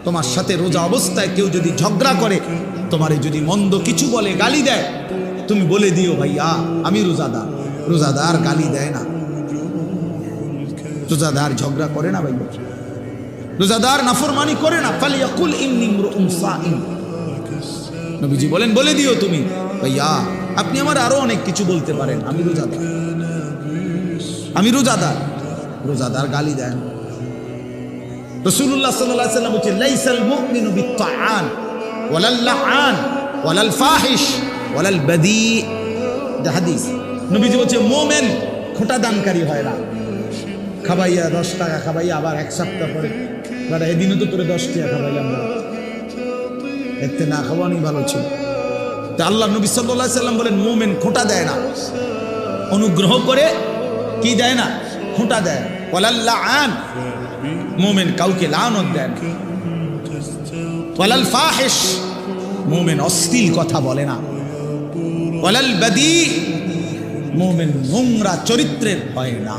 তোমার সাথে রোজা অবস্থায় কেউ যদি ঝগড়া করে, তোমারে যদি মন্দ কিছু বলে, গালি দেয়, তুমি বলে দিও ভাইয়া আমি রোজাদার। রোজাদার গালি দেয় না, রোজাদার ঝগড়া করে না ভাইয়া, রোজাদার নাফরমানি করে না। ফালিয়াকুল ইন্নী ইমরুউন সাইম। নবীজি বলেন বলে দিও তুমি ভাইয়া আপনি আমার আরো অনেক কিছু বলতে পারেন, আমি রোজাদার, আমি রোজাদার। রোজাদার গালি দেয় না। রাসূলুল্লাহ সাল্লাল্লাহু আলাইহি ওয়াসাল্লাম বলেন লাইসাল মুমিনু বিত্তাআন ওয়ালাল লাআন ওয়ালাল ফাহিশ ওয়ালাল বাদী। এটা হাদিস। নবীজি বলেন মুমিন খোঁটা দানকারী হয় না। খাবাইয়া 10 টাকা খাবাইয়া আবার এক সপ্তাহ পরে বাড়া এদিনও তো তোরে 10 টাকা খাবাইলাম না, এতে না খাওয়ানি ভালো ছিল। তা আল্লাহ নবী সাল্লাল্লাহু আলাইহি ওয়াসাল্লাম বলেন মুমিন খোঁটা দেয় না, অনুগ্রহ করে কি দেয় না, খোঁটা দেয়। ওয়ালাল লাআন, মুমিন কাউকে লানত দেয় না। ওয়ালাল ফাহিশ, মুমিন অশ্লীল কথা বলে না। ওয়ালাল বাদী, মুমিন নোংরা চরিত্রের হয় না।